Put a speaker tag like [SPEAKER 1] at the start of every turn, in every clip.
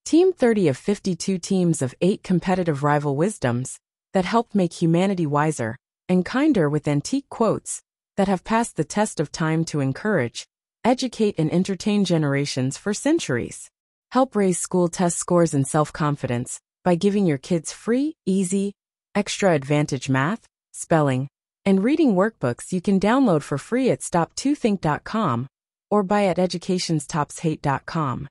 [SPEAKER 1] Team 30 of 52 teams of 8 competitive rival wisdoms that help make humanity wiser and kinder with antique quotes that have passed the test of time to encourage, educate and entertain generations for centuries. Help raise school test scores and self-confidence by giving your kids free, easy, extra advantage math, spelling, and reading workbooks you can download for free at stop2think.com or buy at educationstopshate.com.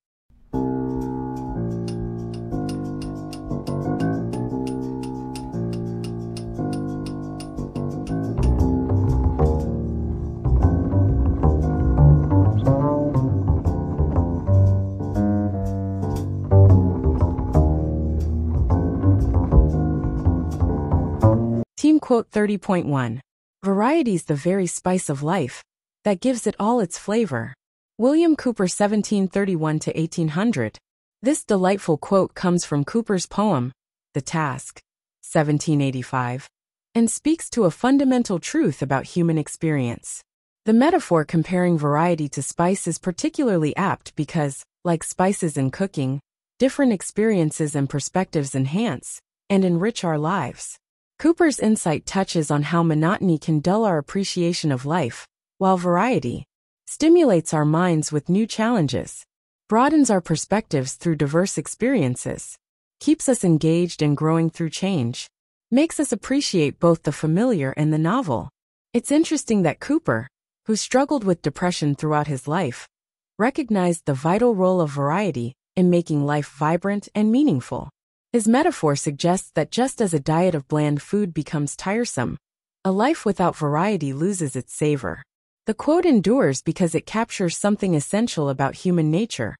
[SPEAKER 1] Team quote 30.1. Variety's the very spice of life that gives it all its flavor. William Cowper 1731–1800. This delightful quote comes from Cowper's poem, The Task, 1785, and speaks to a fundamental truth about human experience. The metaphor comparing variety to spice is particularly apt because, like spices in cooking, different experiences and perspectives enhance and enrich our lives. Cowper's insight touches on how monotony can dull our appreciation of life, while variety stimulates our minds with new challenges, broadens our perspectives through diverse experiences, keeps us engaged and growing through change, makes us appreciate both the familiar and the novel. It's interesting that Cowper, who struggled with depression throughout his life, recognized the vital role of variety in making life vibrant and meaningful. His metaphor suggests that just as a diet of bland food becomes tiresome, a life without variety loses its savor. The quote endures because it captures something essential about human nature: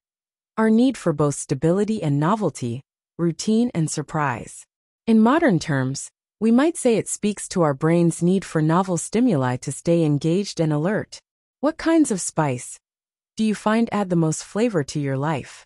[SPEAKER 1] our need for both stability and novelty, routine and surprise. In modern terms, we might say it speaks to our brain's need for novel stimuli to stay engaged and alert. What kinds of spice do you find add the most flavor to your life?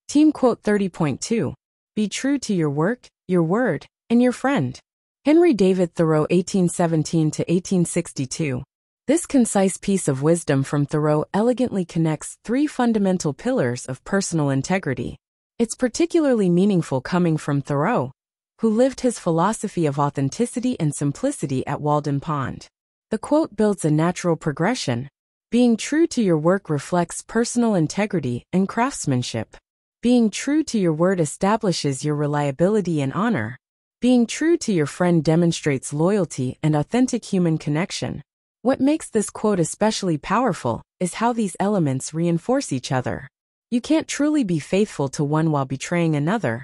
[SPEAKER 1] Team quote 30.2. Be true to your work, your word, and your friend. Henry David Thoreau 1817–1862. This concise piece of wisdom from Thoreau elegantly connects 3 fundamental pillars of personal integrity. It's particularly meaningful coming from Thoreau, who lived his philosophy of authenticity and simplicity at Walden Pond. The quote builds a natural progression. Being true to your work reflects personal integrity and craftsmanship. Being true to your word establishes your reliability and honor. Being true to your friend demonstrates loyalty and authentic human connection. What makes this quote especially powerful is how these elements reinforce each other. You can't truly be faithful to one while betraying another.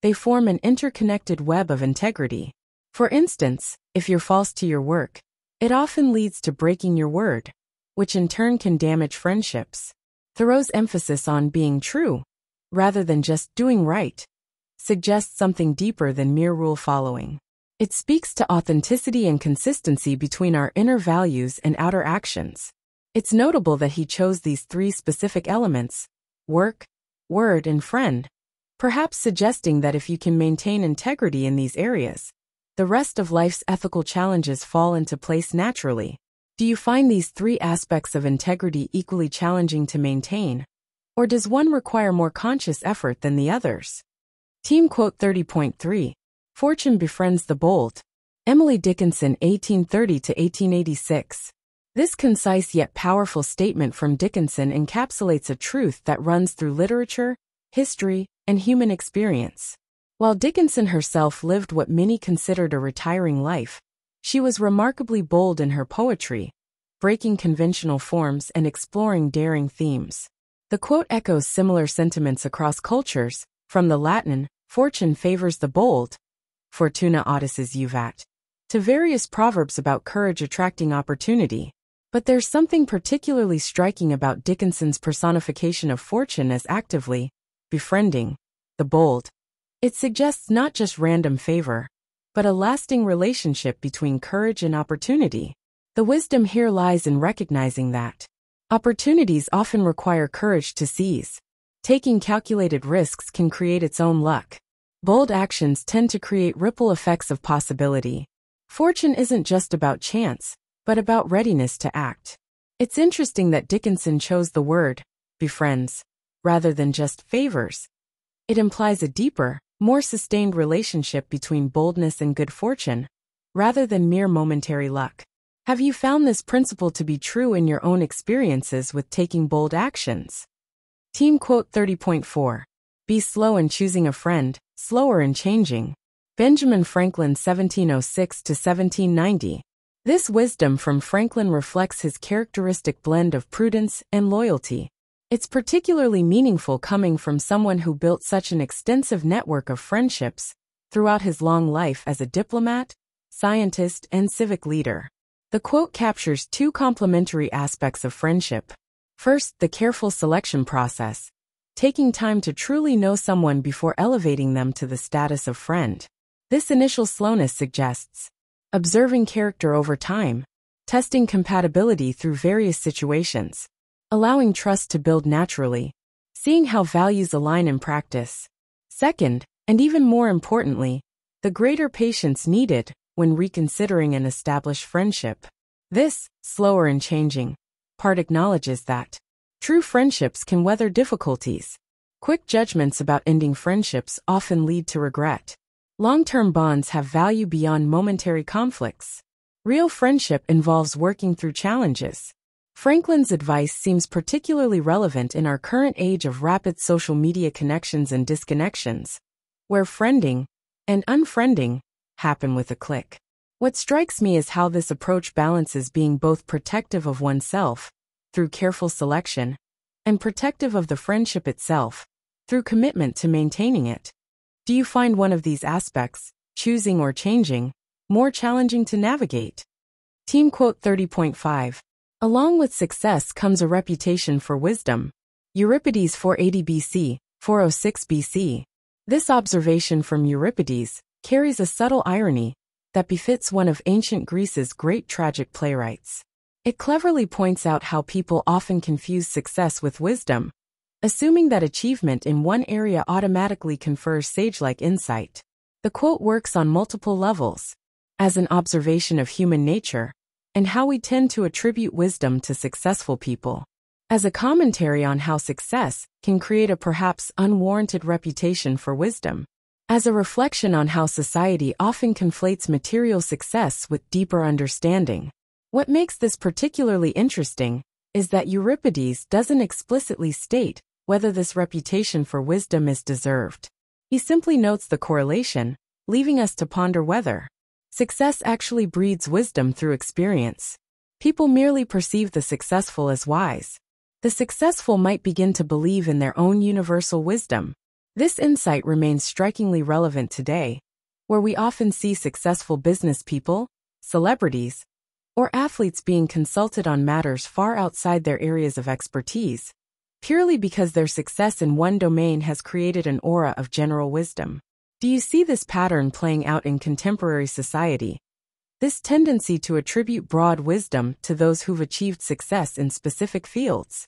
[SPEAKER 1] They form an interconnected web of integrity. For instance, if you're false to your work, it often leads to breaking your word, which in turn can damage friendships. Thoreau's emphasis on being true, rather than just doing right, suggests something deeper than mere rule following. It speaks to authenticity and consistency between our inner values and outer actions. It's notable that he chose these 3 specific elements: work, word, and friend, perhaps suggesting that if you can maintain integrity in these areas, the rest of life's ethical challenges fall into place naturally. Do you find these 3 aspects of integrity equally challenging to maintain? Or does one require more conscious effort than the others? Team quote 30.3. Fortune befriends the bold. Emily Dickinson 1830–1886. This concise yet powerful statement from Dickinson encapsulates a truth that runs through literature, history, and human experience. While Dickinson herself lived what many considered a retiring life, she was remarkably bold in her poetry, breaking conventional forms and exploring daring themes. The quote echoes similar sentiments across cultures, from the Latin, fortune favors the bold, fortuna audices juvat, to various proverbs about courage attracting opportunity. But there's something particularly striking about Dickinson's personification of fortune as actively befriending the bold. It suggests not just random favor, but a lasting relationship between courage and opportunity. The wisdom here lies in recognizing that opportunities often require courage to seize. Taking calculated risks can create its own luck. Bold actions tend to create ripple effects of possibility. Fortune isn't just about chance, but about readiness to act. It's interesting that Dickinson chose the word befriends rather than just favors, It implies a deeper, more sustained relationship between boldness and good fortune, rather than mere momentary luck. Have you found this principle to be true in your own experiences with taking bold actions? Team quote 30.4. Be slow in choosing a friend, slower in changing. Benjamin Franklin 1706 to 1790. This wisdom from Franklin reflects his characteristic blend of prudence and loyalty. It's particularly meaningful coming from someone who built such an extensive network of friendships throughout his long life as a diplomat, scientist, and civic leader. The quote captures two complementary aspects of friendship. First, the careful selection process, taking time to truly know someone before elevating them to the status of friend. This initial slowness suggests observing character over time, testing compatibility through various situations, allowing trust to build naturally, seeing how values align in practice. Second, and even more importantly, the greater patience needed when reconsidering an established friendship. This, slower in changing, part acknowledges that true friendships can weather difficulties. Quick judgments about ending friendships often lead to regret. Long-term bonds have value beyond momentary conflicts. Real friendship involves working through challenges. Franklin's advice seems particularly relevant in our current age of rapid social media connections and disconnections, where friending and unfriending happen with a click. What strikes me is how this approach balances being both protective of oneself, through careful selection, and protective of the friendship itself, through commitment to maintaining it. Do you find one of these aspects, choosing or changing, more challenging to navigate? Team quote 30.5. Along with success comes a reputation for wisdom. Euripides 480 BC, 406 BC. This observation from Euripides carries a subtle irony that befits one of ancient Greece's great tragic playwrights. It cleverly points out how people often confuse success with wisdom, assuming that achievement in one area automatically confers sage-like insight. The quote works on multiple levels, as an observation of human nature, and how we tend to attribute wisdom to successful people, as a commentary on how success can create a perhaps unwarranted reputation for wisdom, as a reflection on how society often conflates material success with deeper understanding. What makes this particularly interesting is that Euripides doesn't explicitly state whether this reputation for wisdom is deserved. He simply notes the correlation, leaving us to ponder whether success actually breeds wisdom through experience. People merely perceive the successful as wise. The successful might begin to believe in their own universal wisdom. This insight remains strikingly relevant today, where we often see successful business people, celebrities, or athletes being consulted on matters far outside their areas of expertise, purely because their success in one domain has created an aura of general wisdom. Do you see this pattern playing out in contemporary society? This tendency to attribute broad wisdom to those who've achieved success in specific fields.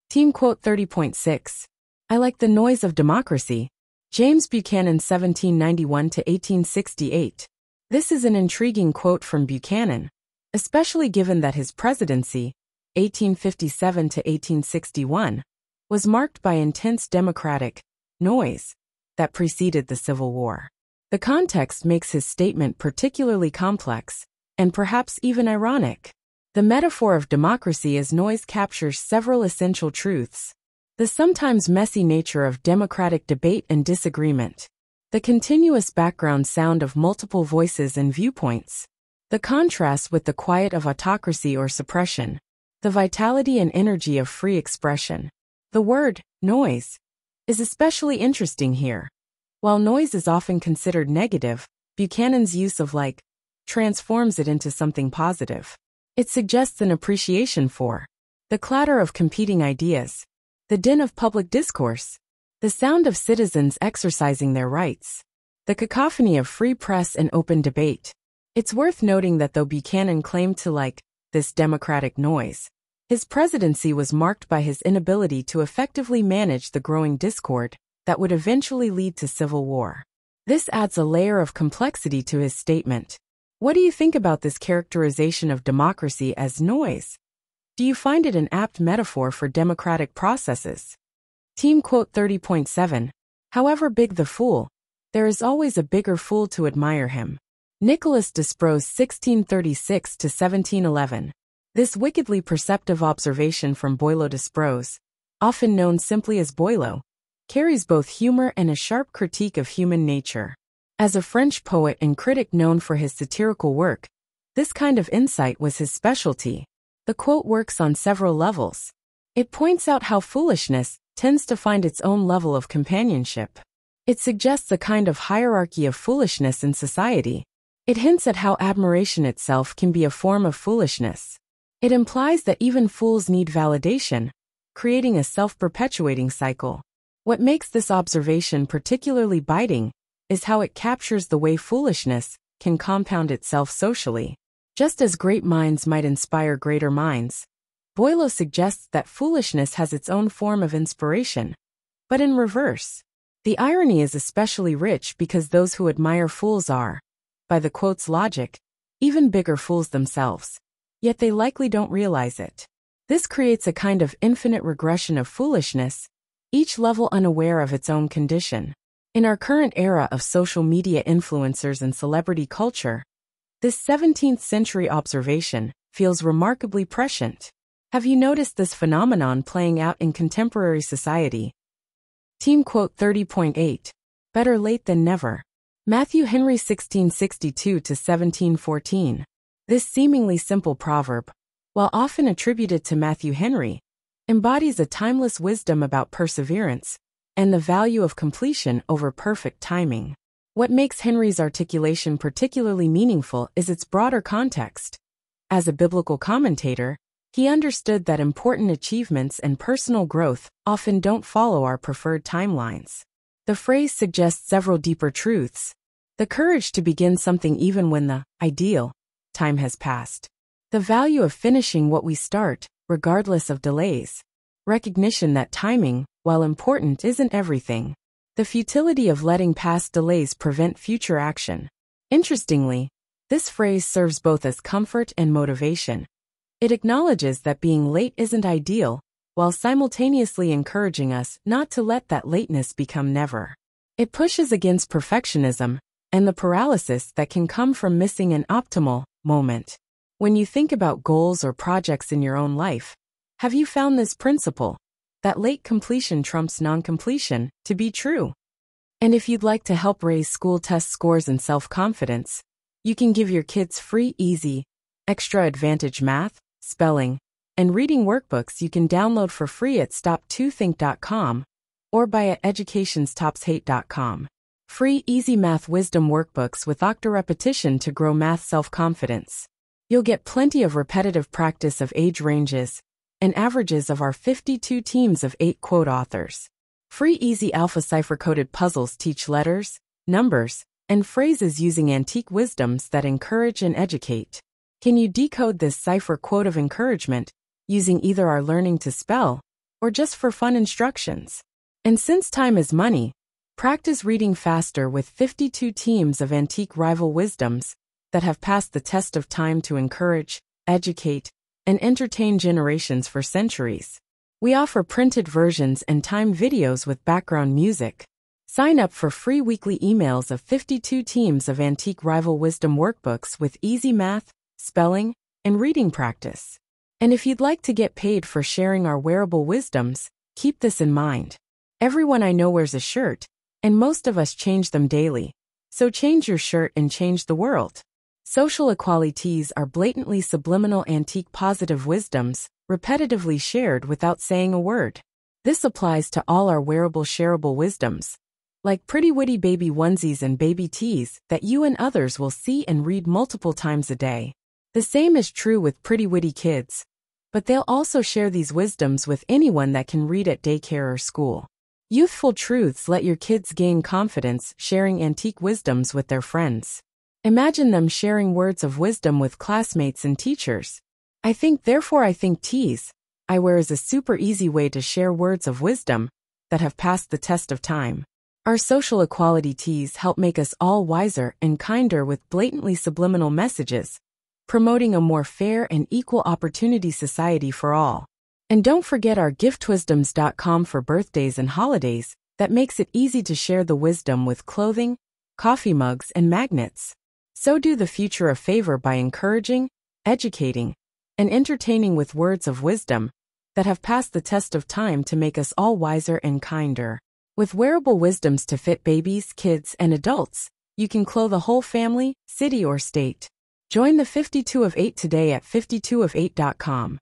[SPEAKER 1] Team quote 30.6. I like the noise of democracy. James Buchanan 1791 to 1868. This is an intriguing quote from Buchanan, especially given that his presidency, 1857 to 1861, was marked by intense democratic noise that preceded the Civil War. The context makes his statement particularly complex, and perhaps even ironic. The metaphor of democracy as noise captures several essential truths. The sometimes messy nature of democratic debate and disagreement. The continuous background sound of multiple voices and viewpoints. The contrast with the quiet of autocracy or suppression. The vitality and energy of free expression. The word, noise, is especially interesting here. While noise is often considered negative, Buchanan's use of transforms it into something positive. It suggests an appreciation for the clatter of competing ideas, the din of public discourse, the sound of citizens exercising their rights, the cacophony of free press and open debate. It's worth noting that though Buchanan claimed to like this democratic noise, his presidency was marked by his inability to effectively manage the growing discord that would eventually lead to civil war. This adds a layer of complexity to his statement. What do you think about this characterization of democracy as noise? Do you find it an apt metaphor for democratic processes? Team quote 30.7. However big the fool, there is always a bigger fool to admire him. Nicolas Despreaux 1636 to 1711. This wickedly perceptive observation from Boileau Despreaux, often known simply as Boileau, carries both humor and a sharp critique of human nature. As a French poet and critic known for his satirical work, this kind of insight was his specialty. The quote works on several levels. It points out how foolishness tends to find its own level of companionship. It suggests a kind of hierarchy of foolishness in society. It hints at how admiration itself can be a form of foolishness. It implies that even fools need validation, creating a self-perpetuating cycle. What makes this observation particularly biting is how it captures the way foolishness can compound itself socially. Just as great minds might inspire greater minds, Boileau suggests that foolishness has its own form of inspiration, but in reverse. The irony is especially rich because those who admire fools are, by the quote's logic, even bigger fools themselves, yet they likely don't realize it. This creates a kind of infinite regression of foolishness, each level unaware of its own condition. In our current era of social media influencers and celebrity culture, this 17th century observation feels remarkably prescient. Have you noticed this phenomenon playing out in contemporary society? Team quote 30.8. Better late than never. Matthew Henry 1662 to 1714. This seemingly simple proverb, while often attributed to Matthew Henry, embodies a timeless wisdom about perseverance and the value of completion over perfect timing. What makes Henry's articulation particularly meaningful is its broader context. As a biblical commentator, he understood that important achievements and personal growth often don't follow our preferred timelines. The phrase suggests several deeper truths. The courage to begin something even when the ideal time has passed. The value of finishing what we start, regardless of delays. Recognition that timing, while important, isn't everything. The futility of letting past delays prevent future action. Interestingly, this phrase serves both as comfort and motivation. It acknowledges that being late isn't ideal, while simultaneously encouraging us not to let that lateness become never. It pushes against perfectionism and the paralysis that can come from missing an optimal moment. When you think about goals or projects in your own life, have you found this principle, that late completion trumps non-completion, to be true? And if you'd like to help raise school test scores and self-confidence, you can give your kids free, easy, extra advantage math, spelling, and reading workbooks you can download for free at stop2think.com or buy at educationstopshate.com. Free easy math wisdom workbooks with octa repetition to grow math self-confidence. You'll get plenty of repetitive practice of age ranges and averages of our 52 teams of 8 quote authors. Free easy alpha cipher-coded puzzles teach letters, numbers, and phrases using antique wisdoms that encourage and educate. Can you decode this cipher quote of encouragement using either our learning to spell or just for fun instructions? And since time is money, practice reading faster with 52 teams of antique rival wisdoms that have passed the test of time to encourage, educate, and entertain generations for centuries. We offer printed versions and timed videos with background music. Sign up for free weekly emails of 52 teams of antique rival wisdom workbooks with easy math, spelling, and reading practice. And if you'd like to get paid for sharing our wearable wisdoms, keep this in mind. Everyone I know wears a shirt, and most of us change them daily. So change your shirt and change the world. Social equalities are blatantly subliminal antique positive wisdoms, repetitively shared without saying a word. This applies to all our wearable shareable wisdoms, like pretty witty baby onesies and baby tees that you and others will see and read multiple times a day. The same is true with pretty witty kids, but they'll also share these wisdoms with anyone that can read at daycare or school. Youthful truths let your kids gain confidence sharing antique wisdoms with their friends. Imagine them sharing words of wisdom with classmates and teachers. I think therefore I think tees I wear is a super easy way to share words of wisdom that have passed the test of time. Our social equality tees help make us all wiser and kinder with blatantly subliminal messages, promoting a more fair and equal opportunity society for all. And don't forget our giftwisdoms.com for birthdays and holidays that makes it easy to share the wisdom with clothing, coffee mugs, and magnets. So do the future a favor by encouraging, educating, and entertaining with words of wisdom that have passed the test of time to make us all wiser and kinder. With wearable wisdoms to fit babies, kids, and adults, you can clothe a whole family, city, or state. Join the 52 of 8 today at 52of8.com.